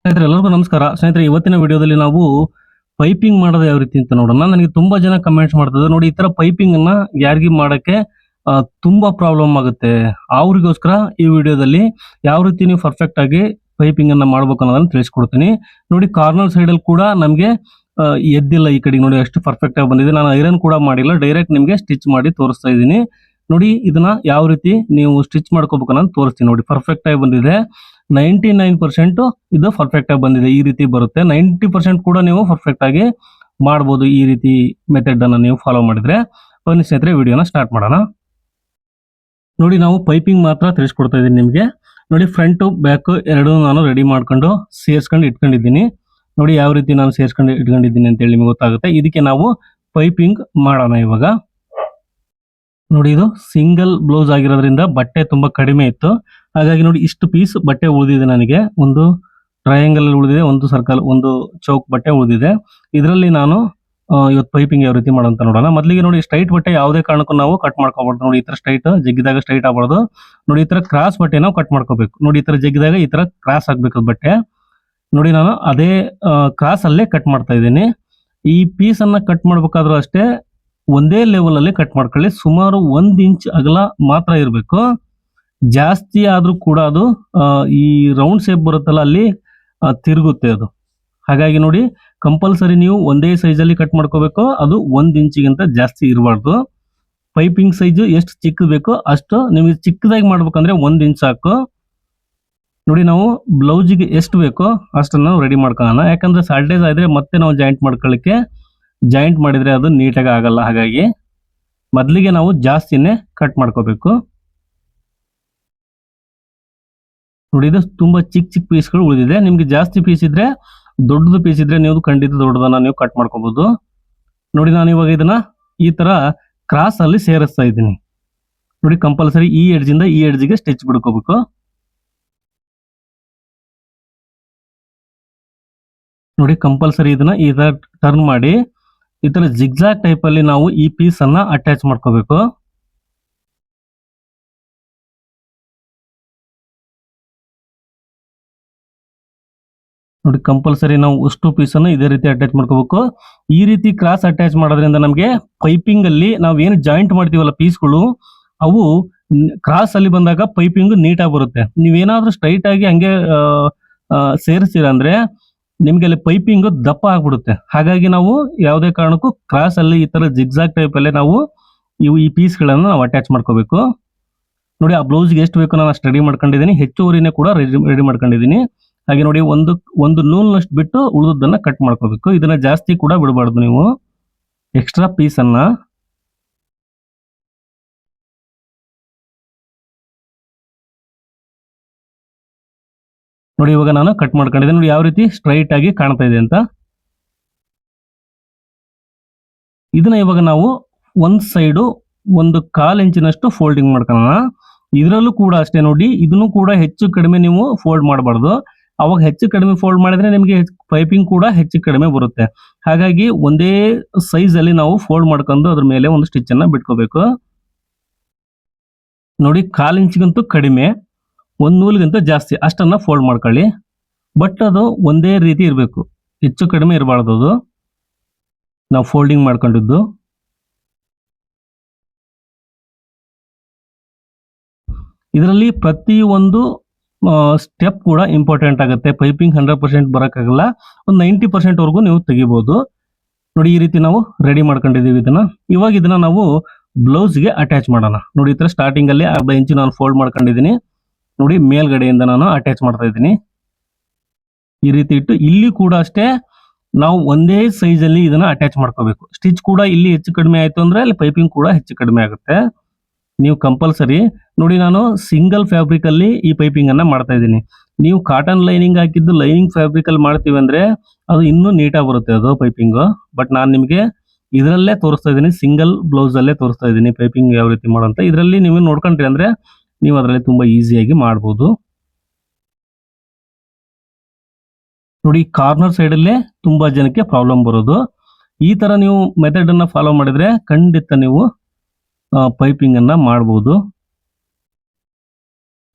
ಸ್ನೇಹಿತರೆ ಎಲ್ಲರಿಗೂ ನಮಸ್ಕಾರ. ಸ್ನೇಹಿತರೆ ಇವತ್ತಿನ ವಿಡಿಯೋದಲ್ಲಿ ನಾವು ಪೈಪಿಂಗ್ ಮಾಡೋದು ಯಾವ ರೀತಿ ಅಂತ ನೋಡೋಣ. ನನಗೆ ತುಂಬಾ ಜನ ಕಮೆಂಟ್ಸ್ ಮಾಡ್ತಿದ್ದಾರೆ, ನೋಡಿ ಈ ತರ ಪೈಪಿಂಗ್ ಅನ್ನ ಯಾರಿಗೂ ಮಾಡಕ್ಕೆ ತುಂಬಾ ಪ್ರಾಬ್ಲಮ್ ಆಗುತ್ತೆ. ಅವ್ರಿಗೋಸ್ಕರ ಈ ವಿಡಿಯೋದಲ್ಲಿ ಯಾವ ರೀತಿ ನೀವು ಪರ್ಫೆಕ್ಟ್ ಆಗಿ ಪೈಪಿಂಗ್ ಅನ್ನ ಮಾಡ್ಬೇಕು ಅನ್ನೋದನ್ನ ತಿಳಿಸ್ಕೊಡ್ತೀನಿ. ನೋಡಿ ಕಾರ್ನರ್ ಸೈಡ್ ಅಲ್ಲಿ ಕೂಡ ನಮಗೆ ಎದ್ದಿಲ್ಲ ಈ ಕಡೆ ನೋಡಿ ಅಷ್ಟು ಪರ್ಫೆಕ್ಟ್ ಆಗಿ ಬಂದಿದೆ. ನಾನು ಐರನ್ ಕೂಡ ಮಾಡಿಲ್ಲ, ಡೈರೆಕ್ಟ್ ನಿಮಗೆ ಸ್ಟಿಚ್ ಮಾಡಿ ತೋರಿಸ್ತಾ ಇದ್ದೀನಿ. ನೋಡಿ ಇದನ್ನ ಯಾವ ರೀತಿ ನೀವು ಸ್ಟಿಚ್ ಮಾಡ್ಕೋಬೇಕು ಅನ್ನೋದು ತೋರಿಸ್ತೀನಿ. ನೋಡಿ ಪರ್ಫೆಕ್ಟ್ ಆಗಿ ಬಂದಿದೆ. 99% ಇದು ಪರ್ಫೆಕ್ಟ್ ಆಗಿ ಬಂದಿದೆ. ಈ ರೀತಿ ಬರುತ್ತೆ. 90% ಕೂಡ ನೀವು ಪರ್ಫೆಕ್ಟ್ ಆಗಿ ಮಾಡಬಹುದು ಈ ರೀತಿ ಮೆಥಡ್ ಅನ್ನ ನೀವು ಫಾಲೋ ಮಾಡಿದ್ರೆ. ಬನ್ನಿ ಸ್ನೇಹಿತರೆ ವಿಡಿಯೋನ ಸ್ಟಾರ್ಟ್ ಮಾಡೋಣ. ನೋಡಿ ನಾವು ಪೈಪಿಂಗ್ ಮಾತ್ರ ತಿಳಿಸ್ಕೊಡ್ತಾ ಇದ್ದೀನಿ ನಿಮಗೆ. ನೋಡಿ ಫ್ರಂಟ್ ಬ್ಯಾಕ್ ಎರಡು ನಾನು ರೆಡಿ ಮಾಡ್ಕೊಂಡು ಸೇರ್ಸ್ಕೊಂಡು ಇಟ್ಕೊಂಡಿದ್ದೀನಿ. ನೋಡಿ ಯಾವ ರೀತಿ ನಾನು ಸೇರ್ಸ್ಕೊಂಡು ಇಟ್ಕೊಂಡಿದ್ದೀನಿ ಅಂತ ಹೇಳಿ ನಿಮಗೆ ಗೊತ್ತಾಗುತ್ತೆ. ಇದಕ್ಕೆ ನಾವು ಪೈಪಿಂಗ್ ಮಾಡೋಣ ಇವಾಗ. ನೋಡಿ ಇದು ಸಿಂಗಲ್ ಬ್ಲೌಸ್ ಆಗಿರೋದ್ರಿಂದ ಬಟ್ಟೆ ತುಂಬಾ ಕಡಿಮೆ ಇತ್ತು. ಹಾಗಾಗಿ ನೋಡಿ ಇಷ್ಟು ಪೀಸ್ ಬಟ್ಟೆ ಉಳಿದಿದೆ ನನಗೆ. ಒಂದು ಟ್ರಯಾಂಗಲ್ ಉಳಿದಿದೆ, ಒಂದು ಸರ್ಕಲ್, ಒಂದು ಚೌಕ್ ಬಟ್ಟೆ ಉಳಿದಿದೆ. ಇದರಲ್ಲಿ ನಾನು ಇವತ್ತು ಪೈಪಿಂಗ್ ಯಾವ ರೀತಿ ಮಾಡೋಂತ ನೋಡೋಣ. ಮೊದಲಿಗೆ ನೋಡಿ ಸ್ಟ್ರೈಟ್ ಬಟ್ಟೆ ಯಾವುದೇ ಕಾರಣಕ್ಕೂ ನಾವು ಕಟ್ ಮಾಡ್ಕೋಬಾರ್ದು. ನೋಡಿ ಈ ತರ ಸ್ಟ್ರೈಟ್ ಜಗ್ಗಿದಾಗ ಸ್ಟ್ರೈಟ್ ಆಗಬಾರ್ದು. ನೋಡಿ ಈ ತರ ಕ್ರಾಸ್ ಬಟ್ಟೆ ನಾವು ಕಟ್ ಮಾಡ್ಕೋಬೇಕು. ನೋಡಿ ಈ ತರ ಜಗ್ಗಿದಾಗ ಈ ತರ ಕ್ರಾಸ್ ಆಗ್ಬೇಕು ಬಟ್ಟೆ. ನೋಡಿ ನಾನು ಅದೇ ಕ್ರಾಸ್ ಅಲ್ಲೇ ಕಟ್ ಮಾಡ್ತಾ ಇದ್ದೀನಿ. ಈ ಪೀಸ್ ಅನ್ನ ಕಟ್ ಮಾಡ್ಬೇಕಾದ್ರೂ ಅಷ್ಟೇ ಒಂದೇ ಲೆವೆಲ್ ಅಲ್ಲಿ ಕಟ್ ಮಾಡ್ಕೊಳ್ಳಿ. ಸುಮಾರು 1 ಇಂಚ್ ಅಗಲ ಮಾತ್ರ ಇರಬೇಕು. ಜಾಸ್ತಿ ಆದ್ರೂ ಕೂಡ ಅದು ಈ ರೌಂಡ್ ಶೇಪ್ ಬರುತ್ತಲ್ಲ ಅಲ್ಲಿ ತಿರುಗುತ್ತೆ ಅದು. ಹಾಗಾಗಿ ನೋಡಿ ಕಂಪಲ್ಸರಿ ನೀವು ಒಂದೇ ಸೈಜ್ ಅಲ್ಲಿ ಕಟ್ ಮಾಡ್ಕೋಬೇಕು. ಅದು 1 ಇಂಚಿಗಿಂತ ಜಾಸ್ತಿ ಇರಬಾರ್ದು. ಪೈಪಿಂಗ್ ಸೈಜ್ ಎಷ್ಟು ಚಿಕ್ಕ ಬೇಕೋ ಅಷ್ಟು ನಿಮಗೆ ಚಿಕ್ಕದಾಗಿ ಮಾಡ್ಬೇಕಂದ್ರೆ 1 ಇಂಚ್ ಸಾಕು. ನೋಡಿ ನಾವು ಬ್ಲೌಸಿಗೆ ಎಷ್ಟು ಬೇಕೋ ಅಷ್ಟನ್ನು ನಾವು ರೆಡಿ ಮಾಡ್ಕೊಳ್ಳೋಣ. ಯಾಕಂದ್ರೆ ಸಾಲ್ಟೇಜ್ ಆದ್ರೆ ಮತ್ತೆ ನಾವು ಜಾಯಿಂಟ್ ಮಾಡ್ಕೊಳ್ಳಿಕ್ಕೆ ಜಾಯಿಂಟ್ ಮಾಡಿದ್ರೆ ಅದು ನೀಟಾಗಿ ಆಗಲ್ಲ. ಹಾಗಾಗಿ ಮೊದಲಿಗೆ ನಾವು ಜಾಸ್ತಿನೇ ಕಟ್ ಮಾಡ್ಕೋಬೇಕು. ನೋಡಿ ಇದು ತುಂಬಾ ಚಿಕ್ಕ ಚಿಕ್ಕ ಪೀಸ್ಗಳು ಉಳಿದಿದೆ. ನಿಮ್ಗೆ ಜಾಸ್ತಿ ಪೀಸ್ ಇದ್ರೆ, ದೊಡ್ಡದು ಪೀಸ್ ಇದ್ರೆ ನೀವು ಖಂಡಿತ ದೊಡ್ಡದನ್ನ ನೀವು ಕಟ್ ಮಾಡ್ಕೋಬಹುದು. ನೋಡಿ ನಾನು ಇವಾಗ ಇದನ್ನ ಈ ತರ ಕ್ರಾಸ್ ಅಲ್ಲಿ ಸೇರಿಸ್ತಾ ಇದ್ದೀನಿ. ನೋಡಿ ಕಂಪಲ್ಸರಿ ಈ ಎಡ್ಜ್ ಇಂದ ಈ ಎಡ್ಜ್ಗೆ ಸ್ಟಿಚ್ ಬಿಡ್ಕೋಬೇಕು. ನೋಡಿ ಕಂಪಲ್ಸರಿ ಇದನ್ನ ಈ ತರ ಟರ್ನ್ ಮಾಡಿ ಈ ತರ ಜಿಗ್ಜಾಗ್ ಟೈಪ್ ಅಲ್ಲಿ ನಾವು ಈ ಪೀಸ್ ಅನ್ನ ಅಟ್ಯಾಚ್ ಮಾಡ್ಕೋಬೇಕು. ನೋಡಿ ಕಂಪಲ್ಸರಿ ನಾವು ಅಷ್ಟು ಪೀಸ್ ಅನ್ನು ಇದೇ ರೀತಿ ಅಟ್ಯಾಚ್ ಮಾಡ್ಕೋಬೇಕು. ಈ ರೀತಿ ಕ್ರಾಸ್ ಅಟ್ಯಾಚ್ ಮಾಡೋದ್ರಿಂದ ನಮಗೆ ಪೈಪಿಂಗ್ ಅಲ್ಲಿ ನಾವ್ ಏನು ಜಾಯಿಂಟ್ ಮಾಡ್ತೀವಲ್ಲ ಪೀಸ್ಗಳು, ಅವು ಕ್ರಾಸ್ ಅಲ್ಲಿ ಬಂದಾಗ ಪೈಪಿಂಗ್ ನೀಟಾಗಿ ಬರುತ್ತೆ. ನೀವೇನಾದ್ರೂ ಸ್ಟ್ರೈಟ್ ಆಗಿ ಹಂಗೆ ಸೇರಿಸ್ತೀರ ಅಂದ್ರೆ ನಿಮ್ಗೆ ಅಲ್ಲಿ ಪೈಪಿಂಗ್ ದಪ್ಪ ಆಗ್ಬಿಡುತ್ತೆ. ಹಾಗಾಗಿ ನಾವು ಯಾವುದೇ ಕಾರಣಕ್ಕೂ ಕ್ರಾಸ್ ಅಲ್ಲಿ ಈ ತರ ಜಿಗ್ಜಾಗ್ ಟೈಪ್ ಅಲ್ಲೇ ನಾವು ಈ ಪೀಸ್ ಗಳನ್ನ ನಾವು ಅಟ್ಯಾಚ್ ಮಾಡ್ಕೋಬೇಕು. ನೋಡಿ ಆ ಬ್ಲೌಸ್ಗೆ ಎಷ್ಟು ಬೇಕು ನಾನು ಅಷ್ಟು ರೆಡಿ ಮಾಡ್ಕೊಂಡಿದ್ದೀನಿ. ಹೆಚ್ಚುವರಿನೇ ಕೂಡ ರೆಡಿ ಮಾಡ್ಕೊಂಡಿದ್ದೀನಿ. ಹಾಗೆ ನೋಡಿ ಒಂದು ನೂಲ್ನಷ್ಟು ಬಿಟ್ಟು ಉಳಿದದ್ದನ್ನ ಕಟ್ ಮಾಡ್ಕೋಬೇಕು. ಇದನ್ನ ಜಾಸ್ತಿ ಕೂಡ ಬಿಡಬಾರ್ದು ನೀವು ಎಕ್ಸ್ಟ್ರಾ ಪೀಸ್ ಅನ್ನ. ನೋಡಿ ಇವಾಗ ನಾನು ಕಟ್ ಮಾಡ್ಕೊಂಡಿದ್ದೀನಿ. ನೋಡಿ ಯಾವ ರೀತಿ ಸ್ಟ್ರೈಟ್ ಆಗಿ ಕಾಣ್ತಾ ಇದೆ ಅಂತ. ಇದನ್ನ ಇವಾಗ ನಾವು ಒಂದ್ ಸೈಡು 1/4 ಇಂಚಿನಷ್ಟು ಫೋಲ್ಡಿಂಗ್ ಮಾಡ್ಕೊಳ್ಳೋಣ. ಇದರಲ್ಲೂ ಕೂಡ ಅಷ್ಟೇ ನೋಡಿ, ಇದನ್ನು ಕೂಡ ಹೆಚ್ಚು ಕಡಿಮೆ ನೀವು ಫೋಲ್ಡ್ ಮಾಡಬಾರ್ದು. ಅವಾಗ ಹೆಚ್ಚು ಕಡಿಮೆ ಫೋಲ್ಡ್ ಮಾಡಿದ್ರೆ ನಿಮಗೆ ಪೈಪಿಂಗ್ ಕೂಡ ಹೆಚ್ಚು ಕಡಿಮೆ ಬರುತ್ತೆ. ಹಾಗಾಗಿ ಒಂದೇ ಸೈಜ್ ಅಲ್ಲಿ ನಾವು ಫೋಲ್ಡ್ ಮಾಡ್ಕೊಂಡು ಅದ್ರ ಮೇಲೆ ಒಂದು ಸ್ಟಿಚ್ ಅನ್ನ ಬಿಟ್ಕೋಬೇಕು. ನೋಡಿ 1/4 ಇಂಚಿಗಂತೂ ಕಡಿಮೆ, ಒಂದು ನೂಲಿಗಿಂತ ಜಾಸ್ತಿ ಅಷ್ಟನ್ನ ಫೋಲ್ಡ್ ಮಾಡ್ಕೊಳ್ಳಿ. ಬಟ್ ಅದು ಒಂದೇ ರೀತಿ ಇರಬೇಕು, ಹೆಚ್ಚು ಕಡಿಮೆ ಇರಬಾರ್ದು. ಅದು ನಾವು ಫೋಲ್ಡಿಂಗ್ ಮಾಡ್ಕೊಂಡಿದ್ದು. ಇದರಲ್ಲಿ ಪ್ರತಿಯೊಂದು ಸ್ಟೆಪ್ ಕೂಡ ಇಂಪಾರ್ಟೆಂಟ್ ಆಗುತ್ತೆ. ಪೈಪಿಂಗ್ 100% ಬರೋಕ್ಕಾಗಲ್ಲ, ಒಂದು 90% ವರೆಗೂ ನೀವು ತೆಗಿಬಹುದು. ನೋಡಿ ಈ ರೀತಿ ನಾವು ರೆಡಿ ಮಾಡ್ಕೊಂಡಿದ್ದೀವಿ ಇದನ್ನ. ಇವಾಗ ಇದನ್ನ ನಾವು ಬ್ಲೌಸ್ಗೆ ಅಟ್ಯಾಚ್ ಮಾಡೋಣ. ನೋಡಿ ಈ ತರ ಸ್ಟಾರ್ಟಿಂಗ್ ಅಲ್ಲಿ 1/2 ಇಂಚು ನಾನು ಫೋಲ್ಡ್ ಮಾಡ್ಕೊಂಡಿದ್ದೀನಿ. ನೋಡಿ ಮೇಲ್ಗಡೆಯಿಂದ ನಾನು ಅಟ್ಯಾಚ್ ಮಾಡ್ತಾ ಇದ್ದೀನಿ. ಈ ರೀತಿ ಇಟ್ಟು ಇಲ್ಲಿ ಕೂಡ ಅಷ್ಟೇ ನಾವು ಒಂದೇ ಸೈಜ್ ಅಲ್ಲಿ ಇದನ್ನ ಅಟ್ಯಾಚ್ ಮಾಡ್ಕೋಬೇಕು. ಸ್ಟಿಚ್ ಕೂಡ ಇಲ್ಲಿ ಹೆಚ್ಚು ಕಡಿಮೆ ಆಯ್ತು ಅಂದ್ರೆ ಅಲ್ಲಿ ಪೈಪಿಂಗ್ ಕೂಡ ಹೆಚ್ಚು ಕಡಿಮೆ ಆಗುತ್ತೆ. ನೀವು ಕಂಪಲ್ಸರಿ ನೋಡಿ ನಾನು ಸಿಂಗಲ್ ಫ್ಯಾಬ್ರಿಕ್ ಅಲ್ಲಿ ಈ ಪೈಪಿಂಗ್ ಅನ್ನ ಮಾಡ್ತಾ ಇದ್ದೀನಿ. ನೀವು ಕಾಟನ್ ಲೈನಿಂಗ್ ಹಾಕಿದ್ದು ಲೈನಿಂಗ್ ಫ್ಯಾಬ್ರಿಕ್ ಅಲ್ಲಿ ಮಾಡ್ತೀವಿ ಅಂದ್ರೆ ಅದು ಇನ್ನೂ ನೀಟಾಗಿ ಬರುತ್ತೆ ಅದು ಪೈಪಿಂಗ್. ಬಟ್ ನಾನು ನಿಮಗೆ ಇದರಲ್ಲೇ ತೋರಿಸ್ತಾ ಇದ್ದೀನಿ, ಸಿಂಗಲ್ ಬ್ಲೌಸ್ ಅಲ್ಲೇ ತೋರಿಸ್ತಾ ಇದ್ದೀನಿ ಪೈಪಿಂಗ್ ಯಾವ ರೀತಿ ಮಾಡೋಂತ. ಇದರಲ್ಲಿ ನೀವು ನೋಡ್ಕೊಂಡ್ರಿ ಅಂದ್ರೆ ನೀವು ಅದರಲ್ಲಿ ತುಂಬಾ ಈಸಿಯಾಗಿ ಮಾಡ್ಬೋದು. ನೋಡಿ ಕಾರ್ನರ್ ಸೈಡ್ ಅಲ್ಲೇ ತುಂಬಾ ಜನಕ್ಕೆ ಪ್ರಾಬ್ಲಮ್ ಬರೋದು. ಈ ತರ ನೀವು ಮೆಥಡ್ ಅನ್ನ ಫಾಲೋ ಮಾಡಿದ್ರೆ ಖಂಡಿತ ನೀವು ಪೈಪಿಂಗ್ ಅನ್ನ ಮಾಡಬಹುದು.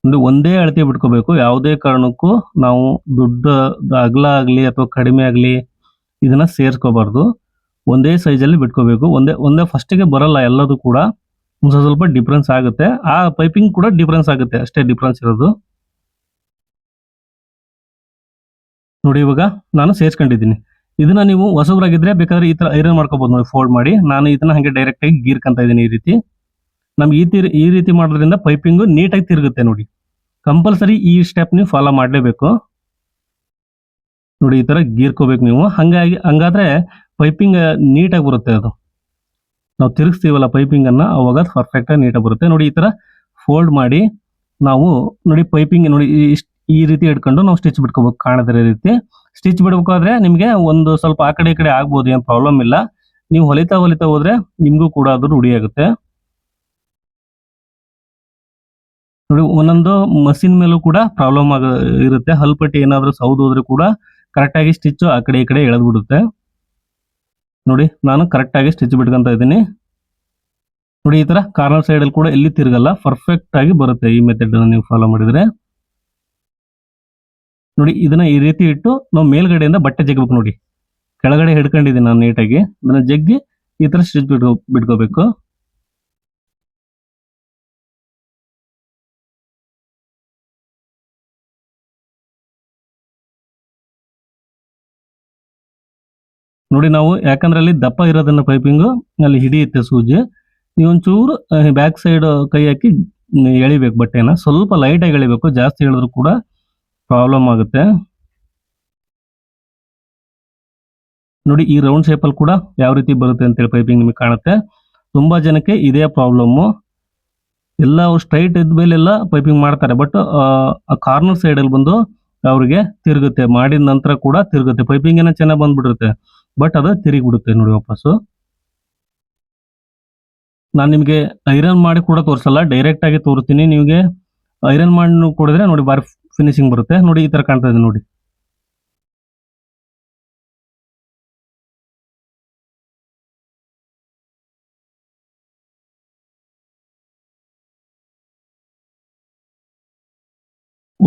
ನೋಡಿ ಒಂದೇ ಅಳತೆ ಬಿಟ್ಕೋಬೇಕು. ಯಾವುದೇ ಕಾರಣಕ್ಕೂ ನಾವು ದೊಡ್ಡ ಅಗಲ ಆಗಲಿ ಅಥವಾ ಕಡಿಮೆ ಆಗಲಿ ಇದನ್ನ ಸೇರಿಸ್ಕೋಬಾರ್ದು. ಒಂದೇ ಸೈಜಲ್ಲಿ ಬಿಟ್ಕೋಬೇಕು. ಒಂದೇ ಒಂದೇ ಫಸ್ಟಿಗೆ ಬರಲ್ಲ ಎಲ್ಲದೂ ಕೂಡ. ಸ್ವಲ್ಪ ಡಿಫ್ರೆನ್ಸ್ ಆಗುತ್ತೆ. ಆ ಪೈಪಿಂಗ್ ಕೂಡ ಡಿಫ್ರೆನ್ಸ್ ಆಗುತ್ತೆ. ಅಷ್ಟೇ ಡಿಫ್ರೆನ್ಸ್ ಇರೋದು. ನೋಡಿ ಇವಾಗ ನಾನು ಸೇರಿಸ್ಕೊಂಡಿದ್ದೀನಿ. ಇದನ್ನ ನೀವು ಹೊಸಬರಾಗಿದ್ರೆ ಬೇಕಾದ್ರೆ ಈ ತರ ಐರನ್ ಮಾಡ್ಕೋಬಹುದು ನೋಡಿ, ಫೋಲ್ಡ್ ಮಾಡಿ. ನಾನು ಇದನ್ನ ಹಂಗೆ ಡೈರೆಕ್ಟ್ ಆಗಿ ಗೀರ್ಕೊಂತ ಇದ್ದೀನಿ ಈ ರೀತಿ. ನಮ್ಗೆ ಈ ರೀತಿ ಮಾಡೋದ್ರಿಂದ ಪೈಪಿಂಗ್ ನೀಟಾಗಿ ತಿರುಗುತ್ತೆ ನೋಡಿ. ಕಂಪಲ್ಸರಿ ಈ ಸ್ಟೆಪ್ ನೀವು ಫಾಲೋ ಮಾಡಲೇಬೇಕು. ನೋಡಿ ಈ ತರ ಗೀರ್ಕೋಬೇಕು ನೀವು. ಹಂಗಾದ್ರೆ ಪೈಪಿಂಗ್ ನೀಟಾಗಿ ಬರುತ್ತೆ. ಅದು ನಾವು ತಿರುಗಿಸ್ತೀವಲ್ಲ ಪೈಪಿಂಗ್ ಅನ್ನ, ಅವಾಗ ಪರ್ಫೆಕ್ಟ್ ಆಗಿ ನೀಟಾಗಿ ಬರುತ್ತೆ. ನೋಡಿ ಈ ತರ ಫೋಲ್ಡ್ ಮಾಡಿ ನಾವು ನೋಡಿ ಪೈಪಿಂಗ್ ನೋಡಿ ಈ ರೀತಿ ಇಟ್ಕೊಂಡು ನಾವು ಸ್ಟಿಚ್ ಬಿಟ್ಕೋಬೇಕು. ಕಾಣದಿರೋ ರೀತಿ ಸ್ಟಿಚ್ ಬಿಡ್ಬೇಕಾದ್ರೆ ನಿಮ್ಗೆ ಒಂದು ಸ್ವಲ್ಪ ಆ ಕಡೆ ಈ ಕಡೆ ಆಗ್ಬೋದು, ಏನ್ ಪ್ರಾಬ್ಲಮ್ ಇಲ್ಲ. ನೀವು ಹೊಲಿತಾ ಹೋದ್ರೆ ನಿಮ್ಗೂ ಕೂಡ ಅದು ರೂಢಿ ಆಗುತ್ತೆ. ನೋಡಿ ಒಂದೊಂದು ಮಷಿನ್ ಮೇಲೂ ಕೂಡ ಪ್ರಾಬ್ಲಮ್ ಇರುತ್ತೆ. ಹಲ್ಪಟ್ಟಿ ಏನಾದ್ರೂ ಸೌದ್ ಹೋದ್ರೆ ಕೂಡ ಕರೆಕ್ಟ್ ಆಗಿ ಸ್ಟಿಚ್ ಆ ಕಡೆ ಈ ಕಡೆ ಎಳೆದ್ ಬಿಡುತ್ತೆ. ನೋಡಿ ನಾನು ಕರೆಕ್ಟ್ ಆಗಿ ಸ್ಟಿಚ್ ಬಿಟ್ಕೊಂತ ಇದ್ದೀನಿ. ನೋಡಿ ಈ ತರ ಕಾರ್ನರ್ ಸೈಡ್ ಅಲ್ಲಿ ಕೂಡ ಎಲ್ಲಿ ತಿರುಗಲ್ಲ, ಪರ್ಫೆಕ್ಟ್ ಆಗಿ ಬರುತ್ತೆ ಈ ಮೆಥಡ್ ನೀವು ಫಾಲೋ ಮಾಡಿದ್ರೆ. ನೋಡಿ ಇದನ್ನ ಈ ರೀತಿ ಇಟ್ಟು ನಾವು ಮೇಲ್ಗಡೆಯಿಂದ ಬಟ್ಟೆ ಜಗ್ಬೇಕು. ನೋಡಿ ಕೆಳಗಡೆ ಹಿಡ್ಕೊಂಡಿದ್ದೀನಿ ನಾನು ನೀಟಾಗಿ. ಅದನ್ನ ಜಗ್ಗಿ ಈ ತರ ಸ್ಟಿಚ್ ಬಿಟ್ಕೋಬೇಕು. ನೋಡಿ ನಾವು ಯಾಕಂದ್ರೆ ಅಲ್ಲಿ ದಪ್ಪ ಇರೋದನ್ನ ಪೈಪಿಂಗು ಅಲ್ಲಿ ಹಿಡಿಯುತ್ತೆ ಸೂಜಿ. ನೀವು ಒಂಚೂರು ಬ್ಯಾಕ್ ಸೈಡ್ ಕೈ ಹಾಕಿ ಎಳಿಬೇಕು ಬಟ್ಟೆನ. ಸ್ವಲ್ಪ ಲೈಟ್ ಆಗಿ ಎಳಿಬೇಕು, ಜಾಸ್ತಿ ಎಳೆದ್ರು ಕೂಡ ಪ್ರಾಬ್ಲಮ್ ಆಗುತ್ತೆ. ನೋಡಿ ಈ ರೌಂಡ್ ಶೇಪ್ ಅಲ್ಲಿ ಕೂಡ ಯಾವ ರೀತಿ ಬರುತ್ತೆ ಅಂತೇಳಿ ಪೈಪಿಂಗ್ ನಿಮಗೆ ಕಾಣುತ್ತೆ. ತುಂಬಾ ಜನಕ್ಕೆ ಇದೇ ಪ್ರಾಬ್ಲಮ್. ಎಲ್ಲ ಸ್ಟ್ರೈಟ್ ಇದ್ದ ಮೇಲೆಲ್ಲ ಪೈಪಿಂಗ್ ಮಾಡ್ತಾರೆ, ಬಟ್ ಕಾರ್ನರ್ ಸೈಡ್ ಅಲ್ಲಿ ಬಂದು ಅವ್ರಿಗೆ ತಿರುಗುತ್ತೆ. ಮಾಡಿದ ನಂತರ ಕೂಡ ತಿರುಗುತ್ತೆ. ಪೈಪಿಂಗ್ ಏನೋ ಚೆನ್ನಾಗಿ ಬಂದ್ಬಿಡುತ್ತೆ, ಬಟ್ ಅದು ತಿರುಗಿ ಬಿಡುತ್ತೆ ನೋಡಿ ವಾಪಸ್ಸು. ನಾನು ನಿಮಗೆ ಐರನ್ ಮಾಡಿ ಕೂಡ ತೋರಿಸಲ್ಲ, ಡೈರೆಕ್ಟ್ ಆಗಿ ತೋರಿಸ್ತೀನಿ. ನಿಮಗೆ ಐರನ್ ಮಾಡಿ ಕೊಡಿದ್ರೆ ನೋಡಿ ಬಾರಿ ಫಿನಿಶಿಂಗ್ ಬರುತ್ತೆ. ನೋಡಿ ಈ ತರ ಕಾಣ್ತಾ ಇದೆ ನೋಡಿ.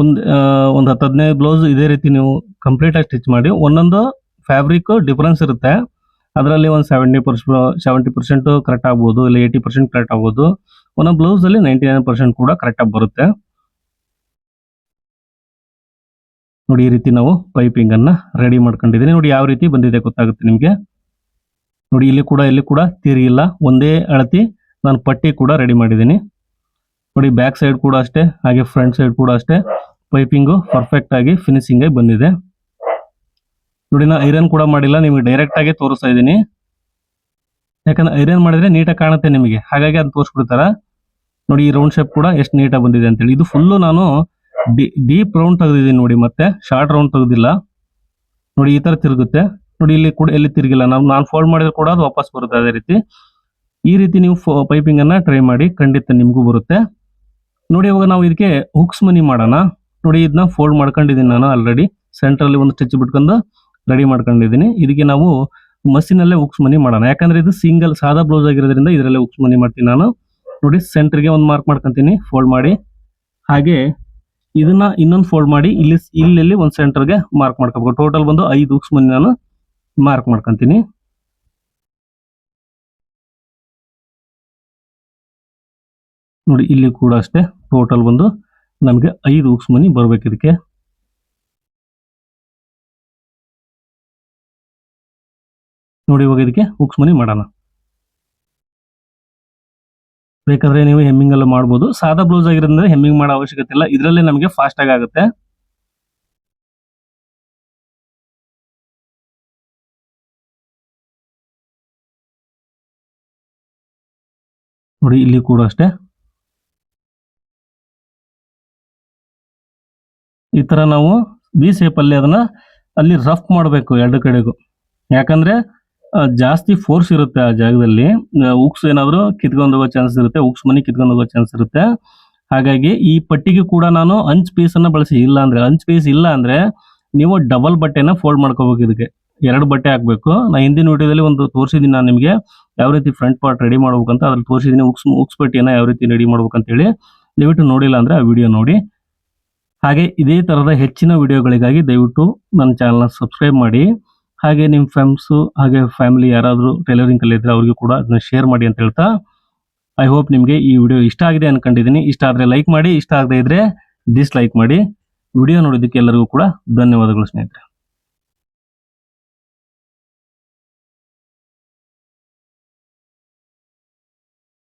ಒಂದು 10-15 ಬ್ಲೌಸ್ ಇದೇ ರೀತಿ ನೀವು ಕಂಪ್ಲೀಟ್ ಆಗಿ ಸ್ಟಿಚ್ ಮಾಡಿ. ಒಂದೊಂದು ಫ್ಯಾಬ್ರಿಕ್ ಡಿಫರೆನ್ಸ್ ಇರುತ್ತೆ. ಅದರಲ್ಲಿ ಒಂದು 70% ಕರೆಕ್ಟ್ ಆಗ್ಬೋದು, ಇಲ್ಲ 80% ಕರೆಕ್ಟ್ ಆಗ್ಬೋದು. ಒಂದೊಂದು ಬ್ಲೌಸ್ ಅಲ್ಲಿ 99% ಕೂಡ ಕರೆಕ್ಟ್ ಆಗಿ ಬರುತ್ತೆ. ನೋಡಿ ಈ ರೀತಿ ನಾವು ಪೈಪಿಂಗ್ ಅನ್ನ ರೆಡಿ ಮಾಡ್ಕೊಂಡಿದ್ದೀನಿ. ನೋಡಿ ಯಾವ ರೀತಿ ಬಂದಿದೆ ಗೊತ್ತಾಗುತ್ತೆ ನಿಮ್ಗೆ. ನೋಡಿ ಇಲ್ಲಿ ಕೂಡ ತಿರುಗಿಲ್ಲ, ಒಂದೇ ಅಳತಿ ನಾನು ಪಟ್ಟಿ ಕೂಡ ರೆಡಿ ಮಾಡಿದ್ದೀನಿ. ನೋಡಿ ಬ್ಯಾಕ್ ಸೈಡ್ ಕೂಡ ಅಷ್ಟೇ, ಹಾಗೆ ಫ್ರಂಟ್ ಸೈಡ್ ಕೂಡ ಅಷ್ಟೇ. ಪೈಪಿಂಗು ಪರ್ಫೆಕ್ಟ್ ಆಗಿ ಫಿನಿಶಿಂಗ್ ಆಗಿ ಬಂದಿದೆ. ನೋಡಿ ನಾ ಐರನ್ ಕೂಡ ಮಾಡಿಲ್ಲ, ನಿಮಗೆ ಡೈರೆಕ್ಟ್ ಆಗಿ ತೋರಿಸ್ತಾ ಇದ್ದೀನಿ. ಯಾಕಂದ್ರೆ ಐರನ್ ಮಾಡಿದ್ರೆ ನೀಟಾಗಿ ಕಾಣುತ್ತೆ ನಿಮಗೆ, ಹಾಗಾಗಿ ಅದು ತೋರಿಸ್ಬಿಡ್ತಾರ. ನೋಡಿ ಈ ರೌಂಡ್ ಶೇಪ್ ಕೂಡ ಎಷ್ಟು ನೀಟಾಗಿ ಬಂದಿದೆ ಅಂತೇಳಿ. ಇದು ಫುಲ್ಲು ನಾನು ಡೀಪ್ ರೌಂಡ್ ತೆಗೆದಿದ್ದೀನಿ ನೋಡಿ, ಮತ್ತೆ ಶಾರ್ಟ್ ರೌಂಡ್ ತೆಗೆದಿಲ್ಲ. ನೋಡಿ ಈ ತರ ತಿರುಗುತ್ತೆ. ನೋಡಿ ಇಲ್ಲಿ ಕೂಡ ಎಲ್ಲಿ ತಿರುಗಿಲ್ಲ. ನಾನು ಫೋಲ್ಡ್ ಮಾಡಿದ್ರೆ ಕೂಡ ಅದು ವಾಪಸ್ ಬರುತ್ತೆ ಅದೇ ರೀತಿ. ಈ ರೀತಿ ನೀವು ಪೈಪಿಂಗ್ ಅನ್ನ ಟ್ರೈ ಮಾಡಿ, ಖಂಡಿತ ನಿಮ್ಗೂ ಬರುತ್ತೆ. ನೋಡಿ ಇವಾಗ ನಾವು ಇದಕ್ಕೆ ಹುಕ್ಸ್ ಮನಿ ಮಾಡೋಣ. ನೋಡಿ ಇದನ್ನ ಫೋಲ್ಡ್ ಮಾಡ್ಕೊಂಡಿದ್ದೀನಿ ನಾನು ಆಲ್ರೆಡಿ. ಸೆಂಟ್ರಲ್ಲಿ ಒಂದು ಸ್ಟಿಚ್ ಬಿಟ್ಕೊಂಡು ರೆಡಿ ಮಾಡ್ಕೊಂಡಿದ್ದೀನಿ. ಇದಕ್ಕೆ ನಾವು ಮಷೀನ್ ಅಲ್ಲೇ ಹುಕ್ಸ್ ಮನಿ ಮಾಡೋಣ. ಯಾಕಂದ್ರೆ ಇದು ಸಿಂಗಲ್ ಸಾದಾ ಬ್ಲೌಸ್ ಆಗಿರೋದ್ರಿಂದ ಇದರಲ್ಲೇ ಹುಕ್ಸ್ ಮನಿ ಮಾಡ್ತೀನಿ ನಾನು. ನೋಡಿ ಸೆಂಟರ್ಗೆ ಒಂದು ಮಾರ್ಕ್ ಮಾಡ್ಕೊಂತೀನಿ ಫೋಲ್ಡ್ ಮಾಡಿ. ಹಾಗೆ ಇದನ್ನ ಇನ್ನೊಂದು ಫೋಲ್ಡ್ ಮಾಡಿ ಇಲ್ಲಿ ಒಂದು ಸೆಂಟರ್ಗೆ ಮಾರ್ಕ್ ಮಾಡ್ಕೋಬೇಕು. ಟೋಟಲ್ ಬಂದು 5 ಹುಕ್ಸ್ ಮನಿ ನಾನು ಮಾರ್ಕ್ ಮಾಡ್ಕೊಂತೀನಿ. ನೋಡಿ ಇಲ್ಲಿ ಕೂಡ ಅಷ್ಟೇ, ಟೋಟಲ್ ಬಂದು ನಮಗೆ 5 ಹುಕ್ಸ್ ಮನಿ ಬರ್ಬೇಕು ಇದಕ್ಕೆ. ನೋಡಿ ಇವಾಗ ಇದಕ್ಕೆ ಹುಕ್ಸ್ ಮನಿ ಮಾಡೋಣ. ಬೇಕಾದ್ರೆ ನೀವು ಹೆಮ್ಮಿಂಗ್ ಎಲ್ಲ ಮಾಡ್ಬೋದು. ಸಾದಾ ಬ್ಲೌಸ್ ಆಗಿರೋದ್ರಿಂದ ಹೆಮ್ಮಿಂಗ್ ಮಾಡೋ ಅವಶ್ಯಕತೆ ಇಲ್ಲ, ಇದರಲ್ಲೇ ನಮಗೆ ಫಾಸ್ಟ್ ಆಗಿ ಆಗುತ್ತೆ. ನೋಡಿ ಇಲ್ಲಿ ಕೂಡ ಅಷ್ಟೇ, ಈ ತರ ನಾವು ಬಿ ಸೇಪ್ ಅಲ್ಲಿ ಅದನ್ನ ಅಲ್ಲಿ ರಫ್ ಮಾಡಬೇಕು ಎರಡು ಕಡೆಗೂ. ಯಾಕಂದ್ರೆ ಜಾಸ್ತಿ ಫೋರ್ಸ್ ಇರುತ್ತೆ ಆ ಜಾಗದಲ್ಲಿ. ಹುಕ್ಸ್ ಏನಾದ್ರು ಕಿತ್ಕೊಂಡು ಹೋಗೋ ಚಾನ್ಸ್ ಇರುತ್ತೆ, ಹುಕ್ಸ್ ಮನಿ ಕಿತ್ಕೊಂಡು ಹೋಗೋ ಚಾನ್ಸ್ ಇರುತ್ತೆ. ಹಾಗಾಗಿ ಈ ಪಟ್ಟಿಗೆ ಕೂಡ ನಾನು ಅಂಚ್ ಪೀಸ್ ಅನ್ನ ಬಳಸಿ. ಅಂಚ್ ಪೀಸ್ ಇಲ್ಲ ಅಂದ್ರೆ ನೀವು ಡಬಲ್ ಬಟ್ಟೆನ ಫೋಲ್ಡ್ ಮಾಡ್ಕೋಬೇಕು. ಇದಕ್ಕೆ 2 ಬಟ್ಟೆ ಹಾಕ್ಬೇಕು. ನಾ ಹಿಂದಿನ ವಿಡಿಯೋದಲ್ಲಿ ಒಂದು ತೋರಿಸಿದ್ದೀನಿ ನಾನು ನಿಮಗೆ ಯಾವ ರೀತಿ ಫ್ರಂಟ್ ಪಾರ್ಟ್ ರೆಡಿ ಮಾಡ್ಬೇಕಂತ. ಅದ್ರಲ್ಲಿ ತೋರಿಸಿದ್ದೀನಿ ಹುಕ್ಸ್ ಪಟ್ಟಿಯನ್ನ ಯಾವ ರೀತಿ ರೆಡಿ ಮಾಡ್ಬೇಕಂತ ಹೇಳಿ. ದಯವಿಟ್ಟು ನೋಡಿಲ್ಲ ಅಂದರೆ ಆ ವಿಡಿಯೋ ನೋಡಿ. ಹಾಗೆ ಇದೇ ಥರದ ಹೆಚ್ಚಿನ ವಿಡಿಯೋಗಳಿಗಾಗಿ ದಯವಿಟ್ಟು ನನ್ನ ಚಾನಲ್ನ ಸಬ್ಸ್ಕ್ರೈಬ್ ಮಾಡಿ. ಹಾಗೆ ನಿಮ್ಮ ಫ್ರೆಂಡ್ಸು ಹಾಗೆ ಫ್ಯಾಮಿಲಿ ಯಾರಾದರೂ ಟೈಲರಿಂಗ್ ಕಲಿಯಿದ್ರೆ ಅವ್ರಿಗೂ ಕೂಡ ಅದನ್ನ ಶೇರ್ ಮಾಡಿ ಅಂತ ಹೇಳ್ತಾ, ಐ ಹೋಪ್ ನಿಮಗೆ ಈ ವಿಡಿಯೋ ಇಷ್ಟ ಆಗಿದೆ ಅನ್ಕೊಂಡಿದ್ದೀನಿ. ಇಷ್ಟ ಆದರೆ ಲೈಕ್ ಮಾಡಿ, ಇಷ್ಟ ಆಗದೇ ಇದ್ರೆ ಡಿಸ್ಲೈಕ್ ಮಾಡಿ. ವಿಡಿಯೋ ನೋಡೋದಕ್ಕೆ ಎಲ್ಲರಿಗೂ ಕೂಡ ಧನ್ಯವಾದಗಳು ಸ್ನೇಹಿತರೆ.